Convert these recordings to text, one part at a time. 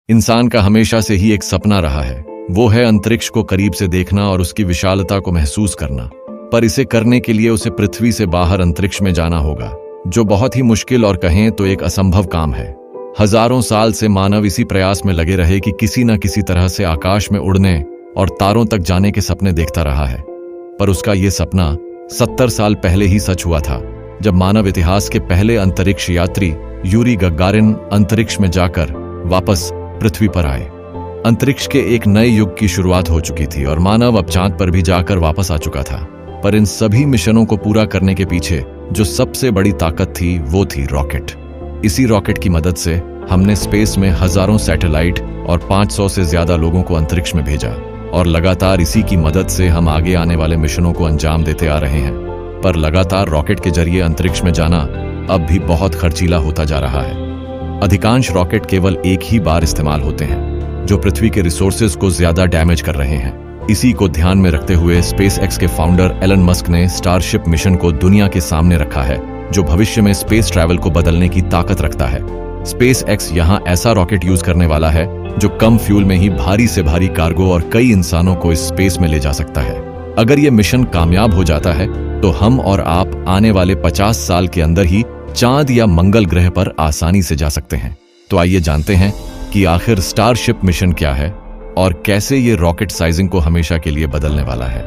इंसान का हमेशा से ही एक सपना रहा है, वो है अंतरिक्ष को करीब से देखना और उसकी विशालता को महसूस करना। पर इसे करने के लिए उसे पृथ्वी से बाहर अंतरिक्ष में जाना होगा, जो बहुत ही मुश्किल और कहें तो एक असंभव काम है। हजारों साल से मानव इसी प्रयास में लगे रहे कि किसी न किसी तरह से आकाश में उड़ने और तारों तक जाने के सपने देखता रहा है। पर उसका ये सपना 70 साल पहले ही सच हुआ था, जब मानव इतिहास के पहले अंतरिक्ष यात्री यूरी गगारिन अंतरिक्ष में जाकर वापस पृथ्वी पर आए। अंतरिक्ष के एक नए युग की शुरुआत हो चुकी थी और मानव अब चांद पर भी जाकर वापस आ चुका था। पर इन सभी मिशनों को पूरा करने के पीछे जो सबसे बड़ी ताकत थी वो थी रॉकेट। इसी रॉकेट की मदद से हमने स्पेस में हजारों सैटेलाइट और 500 से ज्यादा लोगों को अंतरिक्ष में भेजा और लगातार इसी की मदद से हम आगे आने वाले मिशनों को अंजाम देते आ रहे हैं। पर लगातार रॉकेट के जरिए अंतरिक्ष में जाना अब भी बहुत खर्चीला होता जा रहा है। अधिकांश रॉकेट केवल एक ही बार इस्तेमाल होते हैं, जो पृथ्वी के रिसोर्सेज को ज्यादा डैमेज कर रहे हैं। इसी को ध्यान में रखते हुए स्पेसएक्स के फाउंडर एलन मस्क ने स्टारशिप मिशन को दुनिया के सामने रखा है, जो भविष्य में स्पेस ट्रैवल को बदलने की ताकत रखता है। स्पेसएक्स यहाँ ऐसा रॉकेट यूज करने वाला है जो कम फ्यूल में ही भारी से भारी कार्गो और कई इंसानों को इस स्पेस में ले जा सकता है। अगर ये मिशन कामयाब हो जाता है तो हम और आप आने वाले 50 साल के अंदर ही चांद या मंगल ग्रह पर आसानी से जा सकते हैं। तो आइए जानते हैं कि आखिर स्टारशिप मिशन क्या है और कैसे ये रॉकेट साइजिंग को हमेशा के लिए बदलने वाला है।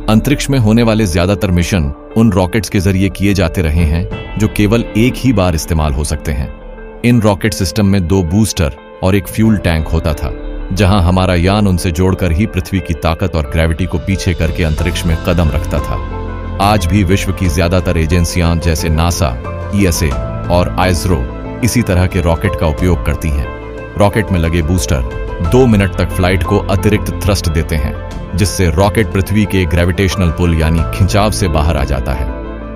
अंतरिक्ष में होने वाले ज्यादातर मिशन उन रॉकेट्स के जरिए किए जाते रहे हैं जो केवल एक ही बार इस्तेमाल हो सकते हैं। इन रॉकेट सिस्टम में 2 बूस्टर और एक फ्यूल टैंक होता था, जहां हमारा यान उनसे जोड़कर ही पृथ्वी की ताकत और ग्रेविटी को पीछे करके अंतरिक्ष में कदम रखता था। आज भी विश्व की ज्यादातर एजेंसियां जैसे नासा, ईएसए और आइसरो इसी तरह के रॉकेट का उपयोग करती हैं। रॉकेट में लगे बूस्टर 2 मिनट तक फ्लाइट को अतिरिक्त थ्रस्ट देते हैं, जिससे रॉकेट पृथ्वी के ग्रेविटेशनल पुल यानी खिंचाव से बाहर आ जाता है।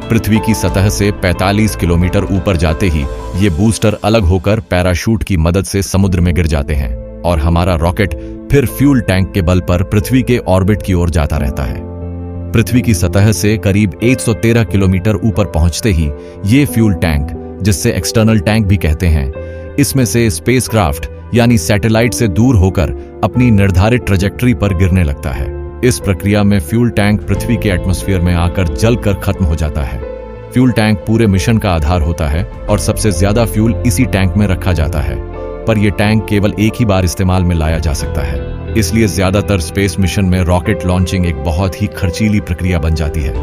पृथ्वी की सतह से 45 किलोमीटर ऊपर जाते ही ये बूस्टर अलग होकर पैराशूट की मदद से समुद्र में गिर जाते हैं और हमारा रॉकेट फिर फ्यूल टैंक के बल पर पृथ्वी के ऑर्बिट की ओर जाता रहता है। पृथ्वी की सतह से करीब 113 किलोमीटर ऊपर पहुंचते ही ये फ्यूल टैंक, जिससे एक्सटर्नल टैंक भी कहते हैं, इसमें से स्पेसक्राफ्ट यानी सैटेलाइट से दूर होकर अपनी निर्धारित ट्रैजेक्टरी पर गिरने लगता है। इस प्रक्रिया में फ्यूल टैंक पृथ्वी के एटमॉस्फेयर में आकर जलकर खत्म हो जाता है। फ्यूल टैंक पूरे मिशन का आधार होता है और सबसे ज्यादा फ्यूल इसी टैंक में रखा जाता है। पर यह टैंक केवल एक ही बार इस्तेमाल में लाया जा सकता है, इसलिए ज्यादातर स्पेस मिशन में रॉकेट लॉन्चिंग एक बहुत ही खर्चीली प्रक्रिया बन जाती है।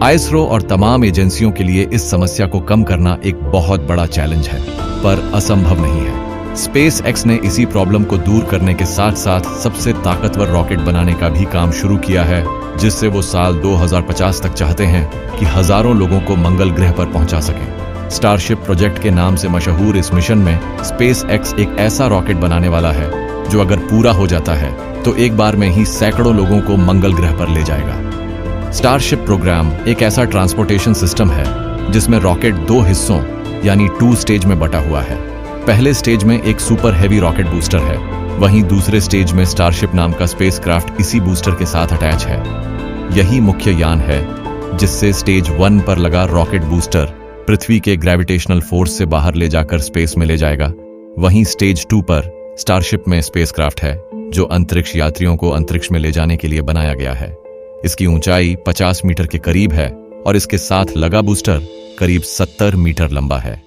आइसरो और तमाम एजेंसियों के लिए इस समस्या को कम करना एक बहुत बड़ा चैलेंज है, पर असंभव नहीं है। स्पेसएक्स ने इसी प्रॉब्लम को दूर करने के साथ साथ सबसे ताकतवर रॉकेट बनाने का भी काम शुरू किया है, जिससे वो साल 2050 तक चाहते हैं कि हजारों लोगों को मंगल ग्रह पर पहुंचा सकें। स्टारशिप प्रोजेक्ट के नाम से मशहूर इस मिशन में स्पेसएक्स एक ऐसा रॉकेट बनाने वाला है जो अगर पूरा हो जाता है तो एक बार में ही सैकड़ों लोगों को मंगल ग्रह पर ले जाएगा। स्टारशिप प्रोग्राम एक ऐसा ट्रांसपोर्टेशन सिस्टम है जिसमें रॉकेट 2 हिस्सों यानी 2 स्टेज में बटा हुआ है। पहले स्टेज में एक सुपर हैवी रॉकेट बूस्टर है, वहीं दूसरे स्टेज में स्टारशिप नाम का स्पेसक्राफ्ट इसी बूस्टर के साथ अटैच है। यही मुख्य यान है जिससे स्टेज 1 पर लगा रॉकेट बूस्टर पृथ्वी के ग्रेविटेशनल फोर्स से बाहर ले जाकर स्पेस में ले जाएगा। वहीं स्टेज 2 पर स्टारशिप में स्पेसक्राफ्ट है जो अंतरिक्ष यात्रियों को अंतरिक्ष में ले जाने के लिए बनाया गया है। इसकी ऊंचाई 50 मीटर के करीब है और इसके साथ लगा बूस्टर करीब 70 मीटर लंबा है।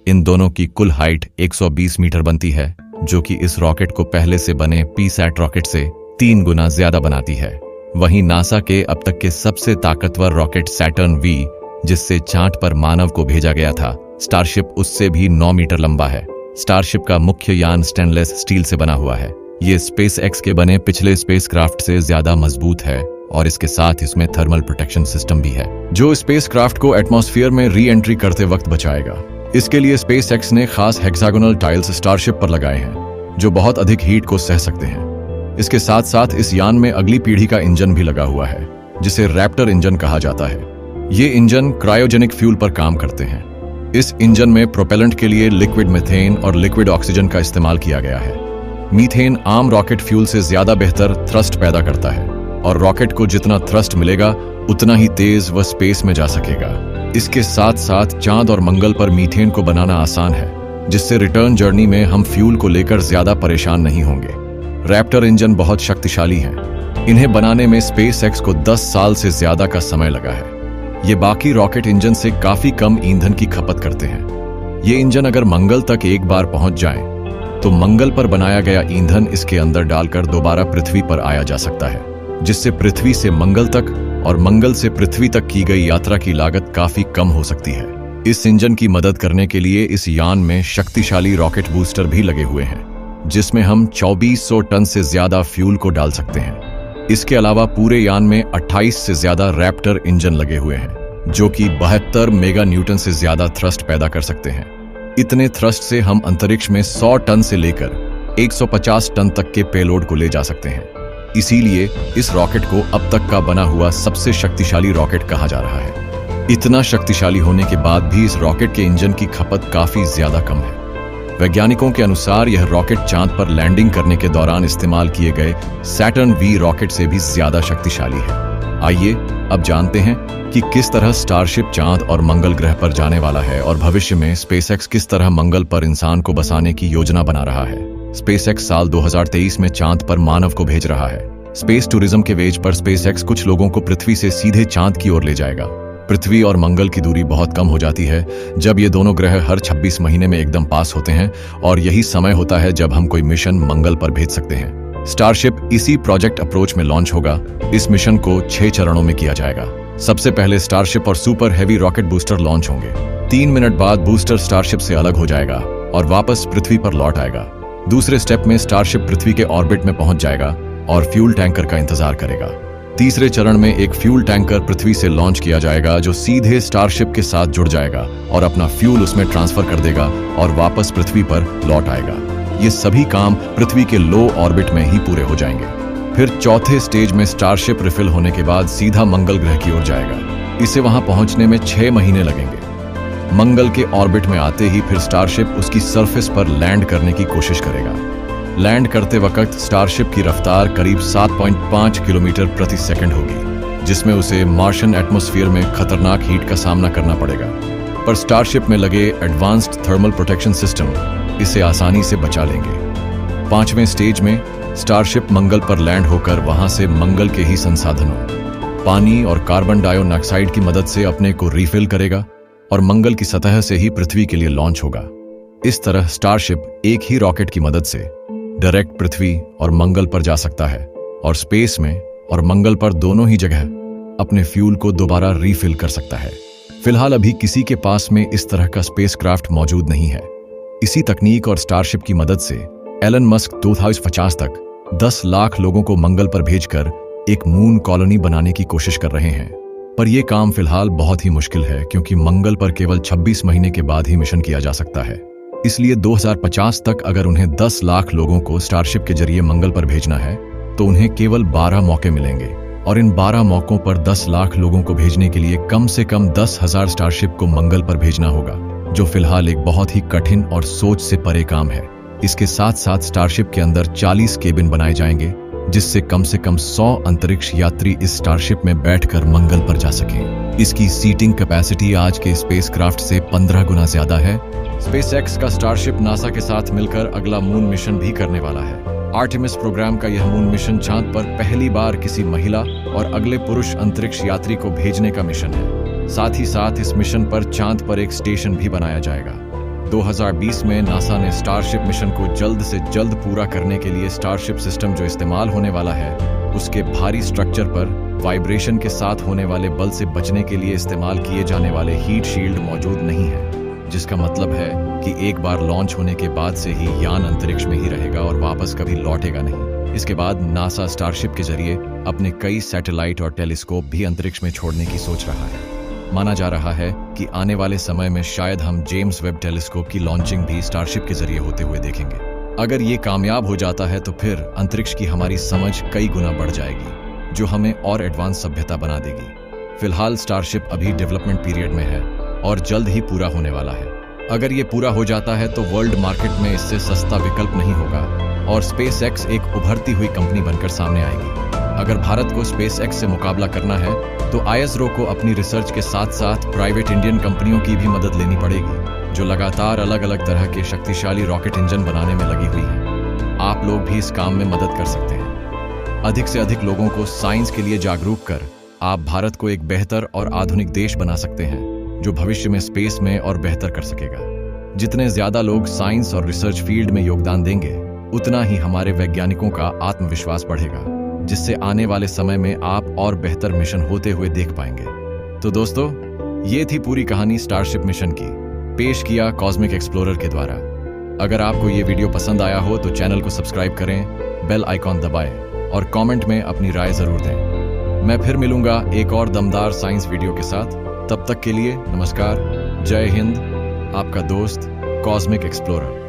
इन दोनों की कुल हाइट 120 मीटर बनती है, जो कि इस रॉकेट को पहले से बने पीसैट रॉकेट से 3 गुना ज्यादा बनाती है। वहीं नासा के अब तक के सबसे ताकतवर रॉकेट सैटर्न वी, जिससे चांद पर मानव को भेजा गया था, स्टारशिप उससे भी 9 मीटर लंबा है। स्टारशिप का मुख्य यान स्टेनलेस स्टील से बना हुआ है। ये स्पेसएक्स के बने पिछले स्पेसक्राफ्ट से ज्यादा मजबूत है और इसके साथ इसमें थर्मल प्रोटेक्शन सिस्टम भी है, जो स्पेसक्राफ्ट को एटमॉस्फेयर में री एंट्री करते वक्त बचाएगा। इसके लिए स्पेसएक्स ने खास हेक्सागोनल टाइल्स स्टारशिप पर लगाए हैं, जो बहुत अधिक हीट को सह सकते हैं। इसके साथ साथ इस यान में अगली पीढ़ी का इंजन भी लगा हुआ है, जिसे रैप्टर इंजन कहा जाता है। ये इंजन क्रायोजेनिक फ्यूल पर काम करते हैं। इस इंजन में प्रोपेलेंट के लिए लिक्विड मीथेन और लिक्विड ऑक्सीजन का इस्तेमाल किया गया है। मीथेन आम रॉकेट फ्यूल से ज्यादा बेहतर थ्रस्ट पैदा करता है और रॉकेट को जितना थ्रस्ट मिलेगा उतना ही तेज वह स्पेस में जा सकेगा। इसके साथ साथ चांद और मंगल पर मीथेन को बनाना आसान है, जिससे रिटर्न जर्नी में हम फ्यूल को लेकर ज्यादा परेशान नहीं होंगे। रैप्टर इंजन बहुत शक्तिशाली हैं। इन्हें बनाने में स्पेसएक्स को 10 साल से ज्यादा का समय लगा है। ये बाकी रॉकेट इंजन से काफी कम ईंधन की खपत करते हैं। ये इंजन अगर मंगल तक एक बार पहुंच जाएं, तो मंगल पर बनाया गया ईंधन इसके अंदर डालकर दोबारा पृथ्वी पर आया जा सकता है, जिससे पृथ्वी से मंगल तक और मंगल से पृथ्वी तक की गई यात्रा की लागत काफी कम हो सकती है। इस इंजन की मदद करने के लिए इस यान में शक्तिशाली रॉकेट बूस्टर भी लगे हुए हैं, जिसमें हम 2400 टन से ज्यादा फ्यूल को डाल सकते हैं। इसके अलावा पूरे यान में 28 से ज्यादा रैप्टर इंजन लगे हुए हैं, जो कि 72 मेगा न्यूटन से ज्यादा थ्रस्ट पैदा कर सकते हैं। इतने थ्रस्ट से हम अंतरिक्ष में 100 टन से लेकर 150 टन तक के पेलोड को ले जा सकते हैं। इसीलिए इस रॉकेट को अब तक का बना हुआ सबसे शक्तिशाली रॉकेट कहा जा रहा है। इतना शक्तिशाली होने के बाद भी इस रॉकेट के इंजन की खपत काफी ज्यादा कम है। वैज्ञानिकों के अनुसार यह रॉकेट चांद पर लैंडिंग करने के दौरान इस्तेमाल किए गए सैटर्न वी रॉकेट से भी ज्यादा शक्तिशाली है। आइए अब जानते हैं कि किस तरह स्टारशिप चांद और मंगल ग्रह पर जाने वाला है और भविष्य में स्पेसएक्स किस तरह मंगल पर इंसान को बसाने की योजना बना रहा है। स्पेसएक्स साल 2023 में चांद पर मानव को भेज रहा है। स्पेस टूरिज्म के वेज पर स्पेसएक्स कुछ लोगों को पृथ्वी से सीधे चांद की ओर ले जाएगा। पृथ्वी और मंगल की दूरी बहुत कम हो जाती है जब ये दोनों ग्रह हर 26 महीने में एकदम पास होते हैं, और यही समय होता है जब हम कोई मिशन मंगल पर भेज सकते हैं। स्टारशिप इसी प्रोजेक्ट अप्रोच में लॉन्च होगा। इस मिशन को 6 चरणों में किया जाएगा। सबसे पहले स्टारशिप और super heavy rocket booster launch होंगे। 3 मिनट बाद बूस्टर स्टारशिप से अलग हो जाएगा और वापस पृथ्वी पर लौट आएगा। दूसरे स्टेप में स्टारशिप पृथ्वी के ऑर्बिट में पहुंच जाएगा और फ्यूल टैंकर का इंतजार करेगा। तीसरे चरण में एक फ्यूल टैंकर पृथ्वी से लॉन्च किया जाएगा, जो सीधे स्टारशिप के साथ जुड़ जाएगा और अपना फ्यूल उसमें ट्रांसफर कर देगा और वापस पृथ्वी पर लौट आएगा। ये सभी काम पृथ्वी के लो ऑर्बिट में ही पूरे हो जाएंगे। फिर चौथे स्टेज में स्टारशिप रिफिल होने के बाद सीधा मंगल ग्रह की ओर जाएगा। इसे वहां पहुंचने में 6 महीने लगेंगे। मंगल के ऑर्बिट में आते ही फिर स्टारशिप उसकी सरफेस पर लैंड करने की कोशिश करेगा। लैंड करते वक्त स्टारशिप की रफ्तार करीब 7.5 किलोमीटर प्रति सेकंड होगी, जिसमें उसे मार्शियन एटमॉस्फेयर में खतरनाक हीट का सामना करना पड़ेगा। पर स्टारशिप में लगे एडवांस्ड थर्मल प्रोटेक्शन सिस्टम इसे आसानी से बचा लेंगे। 5वें स्टेज में स्टारशिप मंगल पर लैंड होकर वहां से मंगल के ही संसाधनों, पानी और कार्बन डाइऑक्साइड की मदद से अपने को रिफिल करेगा और मंगल की सतह से ही पृथ्वी के लिए लॉन्च होगा। इस तरह स्टारशिप एक ही रॉकेट की मदद से डायरेक्ट पृथ्वी और मंगल पर जा सकता है और स्पेस में और मंगल पर दोनों ही जगह अपने फ्यूल को दोबारा रिफिल कर सकता है। फिलहाल अभी किसी के पास में इस तरह का स्पेसक्राफ्ट मौजूद नहीं है। इसी तकनीक और स्टारशिप की मदद से एलन मस्क 2050 तक 10 लाख लोगों को मंगल पर भेजकर एक मून कॉलोनी बनाने की कोशिश कर रहे हैं। पर यह काम फिलहाल बहुत ही मुश्किल है, क्योंकि मंगल पर केवल 26 महीने के बाद ही मिशन किया जा सकता है। इसलिए 2050 तक अगर उन्हें 10 लाख लोगों को स्टारशिप के जरिए मंगल पर भेजना है, तो उन्हें केवल 12 मौके मिलेंगे, और इन 12 मौकों पर 10 लाख लोगों को भेजने के लिए कम से कम 10,000 स्टारशिप को मंगल पर भेजना होगा, जो फिलहाल एक बहुत ही कठिन और सोच से परे काम है। इसके साथ साथ स्टारशिप के अंदर 40 केबिन बनाए जाएंगे, जिससे कम से कम 100 अंतरिक्ष यात्री इस स्टारशिप में बैठकर मंगल पर जा सकें। इसकी सीटिंग कैपेसिटी आज के स्पेसक्राफ्ट से 15 गुना ज्यादा है। स्पेसएक्स का स्टारशिप नासा के साथ मिलकर अगला मून मिशन भी करने वाला है। आर्टेमिस प्रोग्राम का यह मून मिशन चांद पर पहली बार किसी महिला और अगले पुरुष अंतरिक्ष यात्री को भेजने का मिशन है। साथ ही साथ इस मिशन पर चांद पर एक स्टेशन भी बनाया जाएगा। 2020 में नासा ने स्टारशिप मिशन को जल्द से जल्द पूरा करने के लिए स्टारशिप सिस्टम जो इस्तेमाल होने वाला है, उसके भारी स्ट्रक्चर पर वाइब्रेशन के साथ होने वाले बल से बचने के लिए इस्तेमाल किए जाने वाले हीट शील्ड मौजूद नहीं है, जिसका मतलब है कि एक बार लॉन्च होने के बाद से ही यान अंतरिक्ष में ही रहेगा और वापस कभी लौटेगा नहीं। इसके बाद नासा स्टारशिप के जरिए अपने कई सैटेलाइट और टेलीस्कोप भी अंतरिक्ष में छोड़ने की सोच रहा है। माना जा रहा है कि आने वाले समय में शायद हम जेम्स वेब टेलीस्कोप की लॉन्चिंग भी स्टारशिप के जरिए होते हुए देखेंगे। अगर ये कामयाब हो जाता है तो फिर अंतरिक्ष की हमारी समझ कई गुना बढ़ जाएगी, जो हमें और एडवांस सभ्यता बना देगी। फिलहाल स्टारशिप अभी डेवलपमेंट पीरियड में है और जल्द ही पूरा होने वाला है। अगर ये पूरा हो जाता है तो वर्ल्ड मार्केट में इससे सस्ता विकल्प नहीं होगा और स्पेसएक्स एक उभरती हुई कंपनी बनकर सामने आएगी। अगर भारत को स्पेसएक्स से मुकाबला करना है तो आईएसआरओ को अपनी रिसर्च के साथ साथ प्राइवेट इंडियन कंपनियों की भी मदद लेनी पड़ेगी। जो लगातार अलग अलग तरह के शक्तिशाली रॉकेट इंजन बनाने में लगी हुई है। आप लोग भी इस काम में मदद कर सकते हैं। अधिक से अधिक लोगों को साइंस के लिए जागरूक कर आप भारत को एक बेहतर और आधुनिक देश बना सकते हैं, जो भविष्य में स्पेस में और बेहतर कर सकेगा। जितने ज्यादा लोग साइंस और रिसर्च फील्ड में योगदान देंगे, उतना ही हमारे वैज्ञानिकों का आत्मविश्वास बढ़ेगा, जिससे आने वाले समय में आप और बेहतर मिशन होते हुए देख पाएंगे। तो दोस्तों, ये थी पूरी कहानी स्टारशिप मिशन की, पेश किया कॉस्मिक एक्सप्लोरर के द्वारा। अगर आपको ये वीडियो पसंद आया हो तो चैनल को सब्सक्राइब करें, बेल आइकॉन दबाएं और कमेंट में अपनी राय जरूर दें। मैं फिर मिलूंगा एक और दमदार साइंस वीडियो के साथ। तब तक के लिए नमस्कार, जय हिंद, आपका दोस्त कॉस्मिक एक्सप्लोरर।